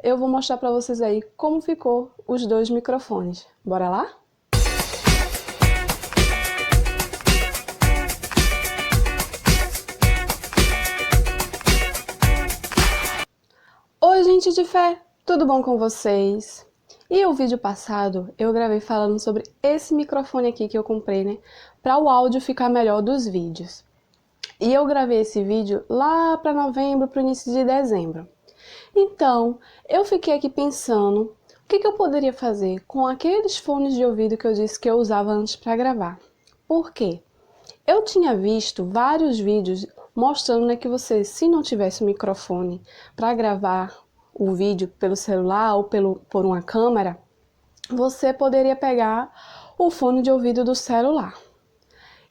eu vou mostrar para vocês aí como ficou os dois microfones. Bora lá? Oi, gente de fé! Tudo bom com vocês? E o vídeo passado eu gravei falando sobre esse microfone aqui que eu comprei, né? Para o áudio ficar melhor dos vídeos. E eu gravei esse vídeo lá para novembro, para o início de dezembro. Então, eu fiquei aqui pensando o que eu poderia fazer com aqueles fones de ouvido que eu disse que eu usava antes para gravar. Por quê? Eu tinha visto vários vídeos mostrando, né, que você, se não tivesse um microfone para gravar o vídeo pelo celular ou por uma câmera, você poderia pegar o fone de ouvido do celular.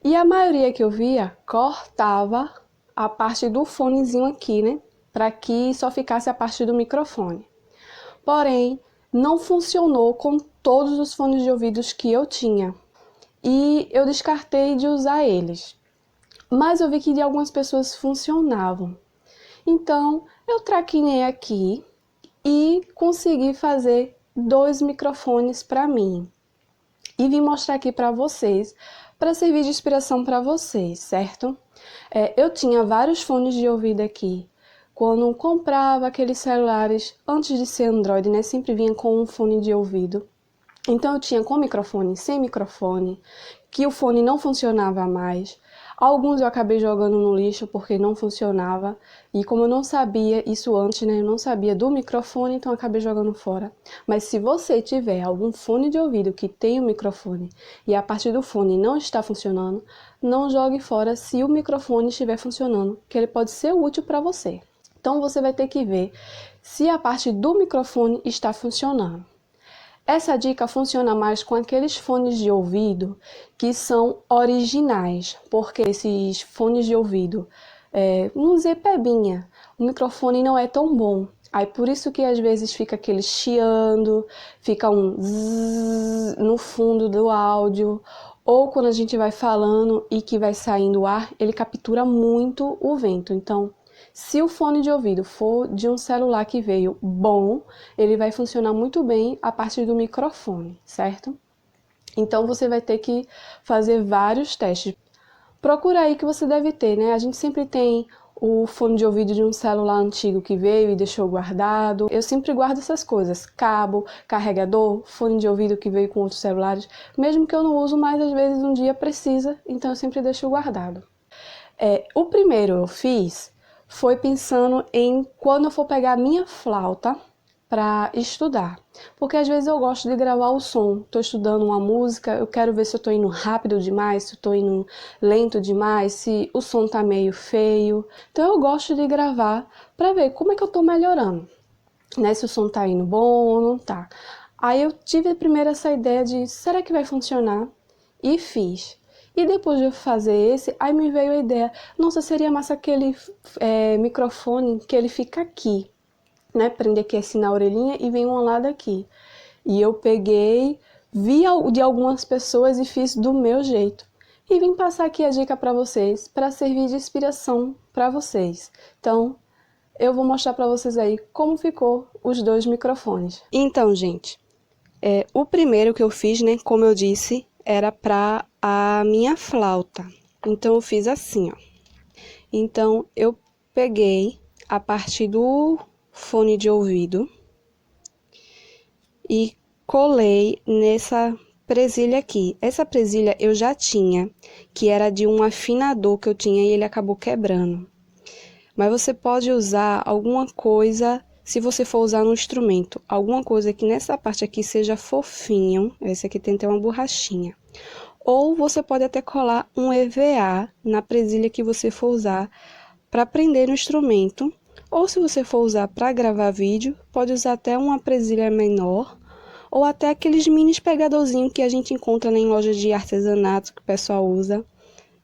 E a maioria que eu via cortava a parte do fonezinho aqui, né, para que só ficasse a parte do microfone. Porém, não funcionou com todos os fones de ouvidos que eu tinha. E eu descartei de usar eles. Mas eu vi que de algumas pessoas funcionavam. Então, eu traquinei aqui e consegui fazer dois microfones para mim. E vim mostrar aqui para vocês, para servir de inspiração para vocês, certo? Eu tinha vários fones de ouvido aqui. Quando comprava aqueles celulares, antes de ser Android, né, sempre vinha com um fone de ouvido. Então eu tinha com microfone, sem microfone, que o fone não funcionava mais. Alguns eu acabei jogando no lixo porque não funcionava. E como eu não sabia isso antes, né, eu não sabia do microfone, então eu acabei jogando fora. Mas se você tiver algum fone de ouvido que tem um microfone e a parte do fone não está funcionando, não jogue fora se o microfone estiver funcionando, que ele pode ser útil para você. Então você vai ter que ver se a parte do microfone está funcionando. Essa dica funciona mais com aqueles fones de ouvido que são originais, porque esses fones de ouvido, vamos dizer pebinha, o microfone não é tão bom. Aí por isso que às vezes fica aquele chiando, fica um zzz no fundo do áudio, ou quando a gente vai falando e que vai saindo o ar, ele captura muito o vento. Então, se o fone de ouvido for de um celular que veio bom, ele vai funcionar muito bem a partir do microfone, certo? Então você vai ter que fazer vários testes. Procura aí que você deve ter, né? A gente sempre tem o fone de ouvido de um celular antigo que veio e deixou guardado. Eu sempre guardo essas coisas, cabo, carregador, fone de ouvido que veio com outros celulares. Mesmo que eu não uso, mas às vezes um dia precisa, então eu sempre deixo guardado. O primeiro eu fiz foi pensando em quando eu for pegar a minha flauta para estudar. Porque às vezes eu gosto de gravar o som. Estou estudando uma música, eu quero ver se eu estou indo rápido demais, se eu estou indo lento demais, se o som está meio feio. Então eu gosto de gravar para ver como é que eu estou melhorando, né? Se o som está indo bom ou não está. Aí eu tive primeiro essa ideia de, será que vai funcionar? E fiz. E depois de eu fazer esse, aí me veio a ideia, nossa, seria massa aquele microfone que ele fica aqui, né? Prende aqui assim na orelhinha e vem um lado aqui. E eu peguei, vi de algumas pessoas e fiz do meu jeito. E vim passar aqui a dica para vocês, para servir de inspiração para vocês. Então, eu vou mostrar para vocês aí como ficou os dois microfones. Então, gente, o primeiro que eu fiz, né, como eu disse, era para a minha flauta. Então eu fiz assim, ó. Então eu peguei a parte do fone de ouvido e colei nessa presilha aqui. Essa presilha eu já tinha, que era de um afinador que eu tinha e ele acabou quebrando. Mas você pode usar alguma coisa, se você for usar no instrumento, alguma coisa que nessa parte aqui seja fofinho. Esse aqui tem até uma borrachinha. Ou você pode até colar um EVA na presilha que você for usar para prender no instrumento. Ou se você for usar para gravar vídeo, pode usar até uma presilha menor. Ou até aqueles mini pegadorzinhos que a gente encontra em lojas de artesanato que o pessoal usa.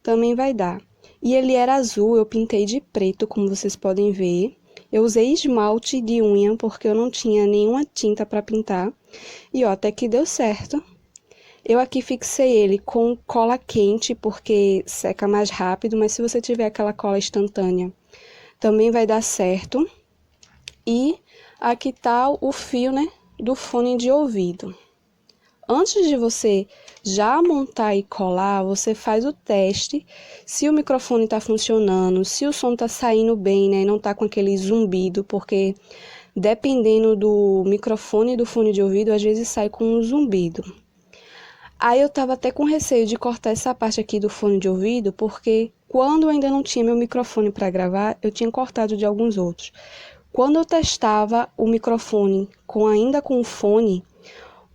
Também vai dar. E ele era azul, eu pintei de preto, como vocês podem ver. Eu usei esmalte de unha porque eu não tinha nenhuma tinta para pintar. E ó, até que deu certo. Eu aqui fixei ele com cola quente, porque seca mais rápido, mas se você tiver aquela cola instantânea, também vai dar certo. E aqui tá o fio, né, do fone de ouvido. Antes de você já montar e colar, você faz o teste, se o microfone está funcionando, se o som está saindo bem, né, e não está com aquele zumbido, porque dependendo do microfone e do fone de ouvido, às vezes sai com um zumbido. Aí eu tava até com receio de cortar essa parte aqui do fone de ouvido, porque quando eu ainda não tinha meu microfone para gravar, eu tinha cortado de alguns outros. Quando eu testava o microfone ainda com o fone,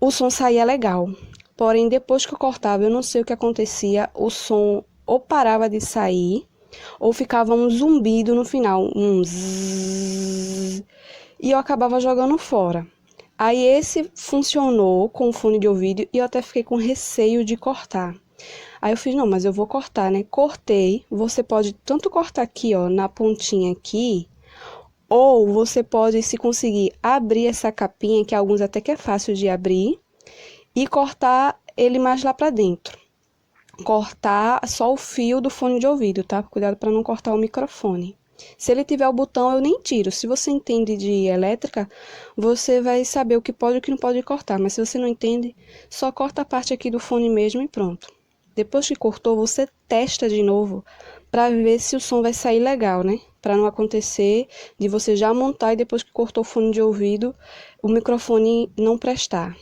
o som saía legal. Porém, depois que eu cortava, eu não sei o que acontecia, o som ou parava de sair, ou ficava um zumbido no final, um zzz, e eu acabava jogando fora. Aí esse funcionou com o fone de ouvido e eu até fiquei com receio de cortar. Aí eu fiz, não, mas eu vou cortar, né? Cortei. Você pode tanto cortar aqui, ó, na pontinha aqui, ou você pode, se conseguir, abrir essa capinha, que alguns até que é fácil de abrir, e cortar ele mais lá pra dentro. Cortar só o fio do fone de ouvido, tá? Cuidado para não cortar o microfone. Se ele tiver o botão, eu nem tiro. Se você entende de elétrica, você vai saber o que pode e o que não pode cortar. Mas se você não entende, só corta a parte aqui do fone mesmo e pronto. Depois que cortou, você testa de novo para ver se o som vai sair legal, né? Para não acontecer de você já montar e depois que cortou o fone de ouvido, o microfone não prestar.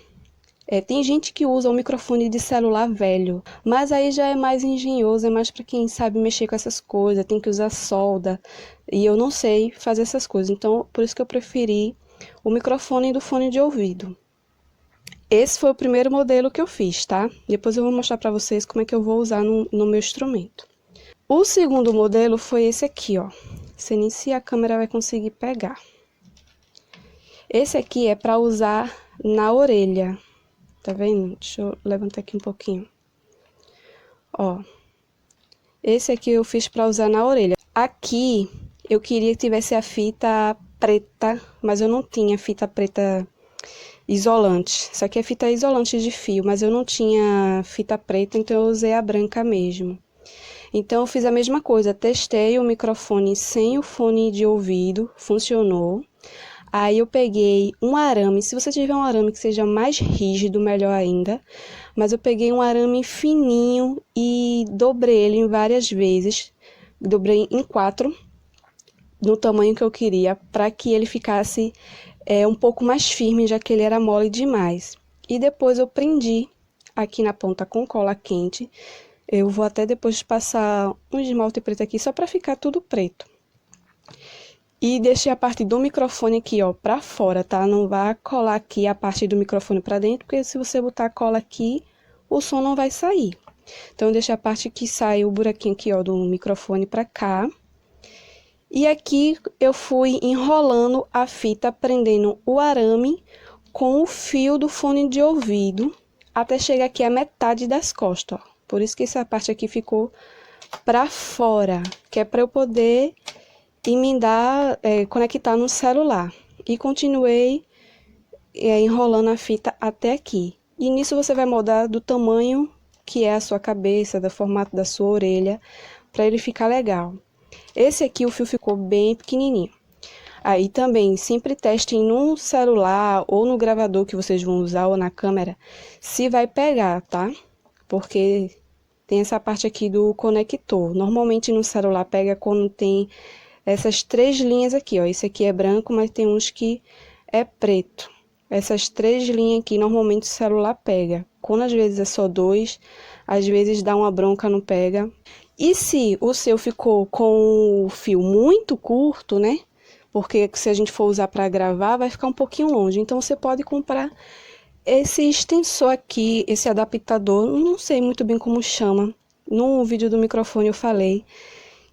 Tem gente que usa o microfone de celular velho, mas aí já é mais engenhoso, é mais para quem sabe mexer com essas coisas, tem que usar solda, e eu não sei fazer essas coisas, então por isso que eu preferi o microfone do fone de ouvido. Esse foi o primeiro modelo que eu fiz, tá? Depois eu vou mostrar para vocês como é que eu vou usar no meu instrumento. O segundo modelo foi esse aqui, ó. Você nem se a câmera vai conseguir pegar. Esse aqui é para usar na orelha. Tá vendo? Deixa eu levantar aqui um pouquinho. Ó. Esse aqui eu fiz pra usar na orelha. Aqui, eu queria que tivesse a fita preta, mas eu não tinha fita preta isolante. Isso aqui é fita isolante de fio, mas eu não tinha fita preta, então eu usei a branca mesmo. Então, eu fiz a mesma coisa. Testei o microfone sem o fone de ouvido, funcionou. Aí eu peguei um arame, se você tiver um arame que seja mais rígido, melhor ainda. Mas eu peguei um arame fininho e dobrei ele em várias vezes. Dobrei em 4, no tamanho que eu queria, para que ele ficasse um pouco mais firme, já que ele era mole demais. E depois eu prendi aqui na ponta com cola quente. Eu vou até depois passar um esmalte preto aqui, só para ficar tudo preto. E deixei a parte do microfone aqui, ó, pra fora, tá? Não vai colar aqui a parte do microfone pra dentro, porque se você botar a cola aqui, o som não vai sair. Então, eu deixei a parte que sai o buraquinho aqui, ó, do microfone pra cá. E aqui eu fui enrolando a fita, prendendo o arame com o fio do fone de ouvido, até chegar aqui a metade das costas, ó. Por isso que essa parte aqui ficou pra fora, que é pra eu poder emendar, conectar no celular. E continuei enrolando a fita até aqui. E nisso você vai moldar do tamanho que é a sua cabeça, do formato da sua orelha, para ele ficar legal. Esse aqui o fio ficou bem pequenininho. Aí também, sempre testem no celular ou no gravador que vocês vão usar ou na câmera, se vai pegar, tá? Porque tem essa parte aqui do conector. Normalmente no celular pega quando tem essas 3 linhas aqui, ó. Esse aqui é branco, mas tem uns que é preto. Essas 3 linhas aqui, normalmente o celular pega. Quando às vezes é só 2, às vezes dá uma bronca, não pega. E se o seu ficou com o fio muito curto, né? Porque se a gente for usar para gravar, vai ficar um pouquinho longe. Então, você pode comprar esse extensor aqui, esse adaptador. Não sei muito bem como chama. No vídeo do microfone eu falei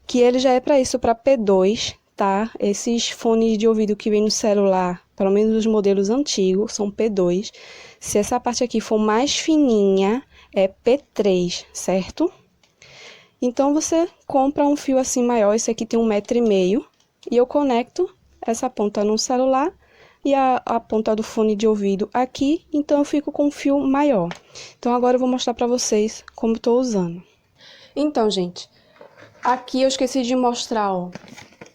que ele já é para isso, para P2, tá? Esses fones de ouvido que vem no celular, pelo menos os modelos antigos, são P2. Se essa parte aqui for mais fininha, é P3, certo? Então, você compra um fio assim maior, esse aqui tem 1,5 m, e eu conecto essa ponta no celular e a ponta do fone de ouvido aqui, então eu fico com um fio maior. Então, agora eu vou mostrar para vocês como eu tô usando. Então, gente, aqui eu esqueci de mostrar, ó,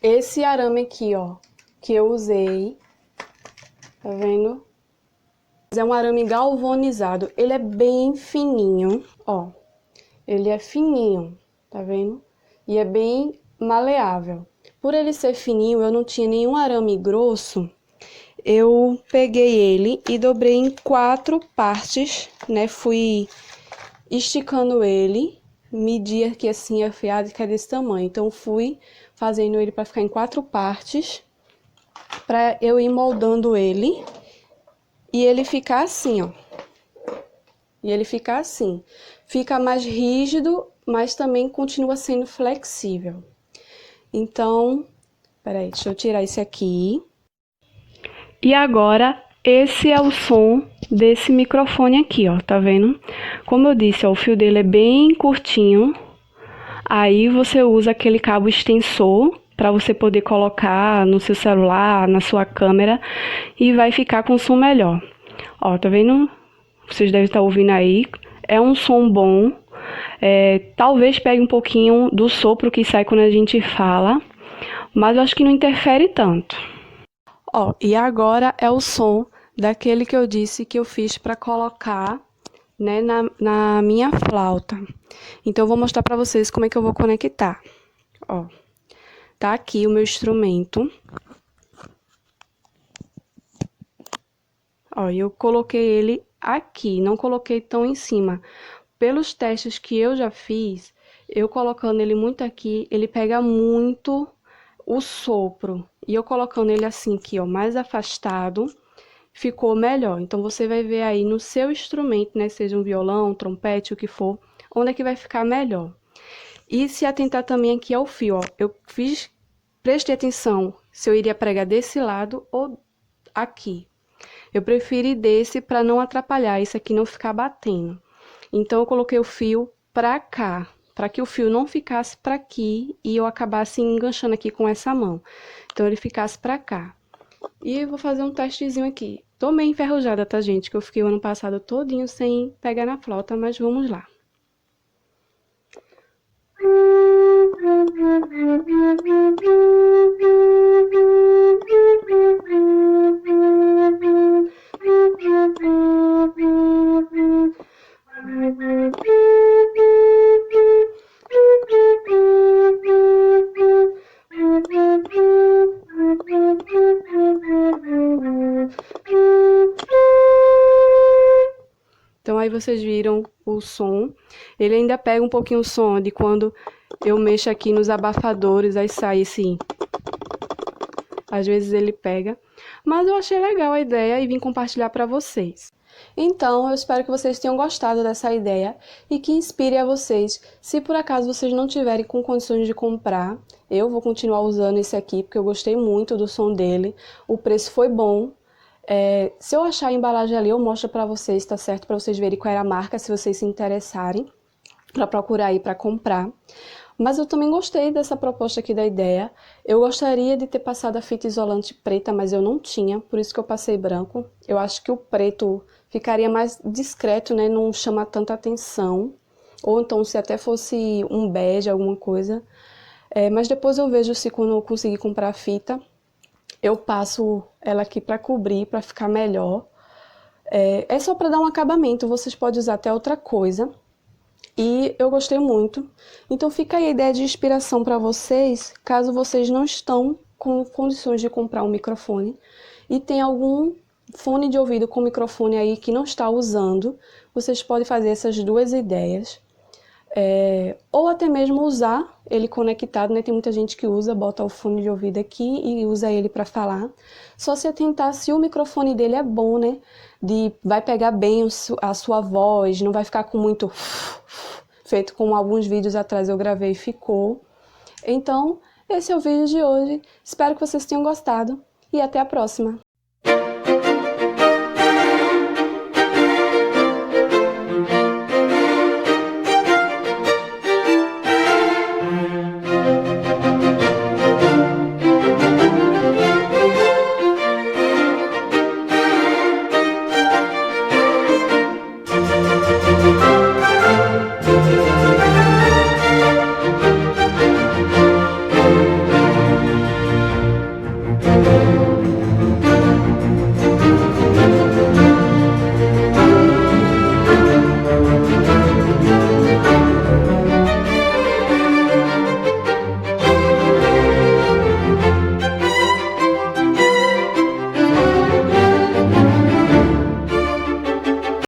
esse arame aqui, ó, que eu usei Tá vendo? É um arame galvanizado, ele é bem fininho, ó. Ele é fininho, tá vendo? E é bem maleável. Por ele ser fininho, eu não tinha nenhum arame grosso, eu peguei ele e dobrei em 4 partes, né? Fui esticando ele, medi aqui assim a afiada que é desse tamanho. Então, fui fazendo ele para ficar em 4 partes, para eu ir moldando ele e ele ficar assim, ó. E ele fica assim. Fica mais rígido, mas também continua sendo flexível. Então, peraí, deixa eu tirar esse aqui. E agora, esse é o som desse microfone aqui, ó, tá vendo? Como eu disse, ó, o fio dele é bem curtinho. Aí você usa aquele cabo extensor para você poder colocar no seu celular, na sua câmera, e vai ficar com som melhor. Ó, tá vendo? Vocês devem estar ouvindo aí. É um som bom. Talvez pegue um pouquinho do sopro que sai quando a gente fala, mas eu acho que não interfere tanto. Ó, e agora é o som daquele que eu disse que eu fiz para colocar, né, na minha flauta. Então, eu vou mostrar para vocês como é que eu vou conectar. Ó, tá aqui o meu instrumento. Ó, eu coloquei ele aqui, não coloquei tão em cima. Pelos testes que eu já fiz, eu colocando ele muito aqui, ele pega muito o sopro. E eu colocando ele assim aqui, ó, mais afastado, ficou melhor. Então, você vai ver aí no seu instrumento, né, seja um violão, um trompete, o que for, onde é que vai ficar melhor. E se atentar também aqui ao fio, ó, prestei atenção se eu iria pregar desse lado ou aqui. Eu preferi desse para não atrapalhar, isso aqui não ficar batendo. Então, eu coloquei o fio pra cá, para que o fio não ficasse para aqui e eu acabasse enganchando aqui com essa mão. Então, ele ficasse pra cá. E eu vou fazer um testezinho aqui. Tô meio enferrujada, tá, gente? Que eu fiquei o ano passado todinho sem pegar na flauta, mas vamos lá. Então, aí vocês viram o som. Ele ainda pega um pouquinho o som de quando eu mexo aqui nos abafadores, aí sai assim. Às vezes ele pega. Mas eu achei legal a ideia e vim compartilhar para vocês. Então, eu espero que vocês tenham gostado dessa ideia e que inspire a vocês. Se por acaso vocês não tiverem com condições de comprar, eu vou continuar usando esse aqui, porque eu gostei muito do som dele. O preço foi bom. Se eu achar a embalagem ali, eu mostro pra vocês, tá certo? Pra vocês verem qual era a marca, se vocês se interessarem, pra procurar aí pra comprar. Mas eu também gostei dessa proposta aqui da ideia. Eu gostaria de ter passado a fita isolante preta, mas eu não tinha, por isso que eu passei branco. Eu acho que o preto ficaria mais discreto, né? Não chama tanta atenção. Ou então se até fosse um bege, alguma coisa. Mas depois eu vejo se quando eu conseguir comprar a fita, eu passo ela aqui para cobrir, para ficar melhor. É só para dar um acabamento, vocês podem usar até outra coisa. E eu gostei muito. Então fica aí a ideia de inspiração para vocês, caso vocês não estão com condições de comprar um microfone e tem algum fone de ouvido com microfone aí que não está usando, vocês podem fazer essas duas ideias. Ou até mesmo usar ele conectado, né? Tem muita gente que usa, bota o fone de ouvido aqui e usa ele para falar. Só se atentar se o microfone dele é bom, né? Vai pegar bem a sua voz, não vai ficar com muito feito como alguns vídeos atrás eu gravei e ficou. Então, esse é o vídeo de hoje. Espero que vocês tenham gostado e até a próxima!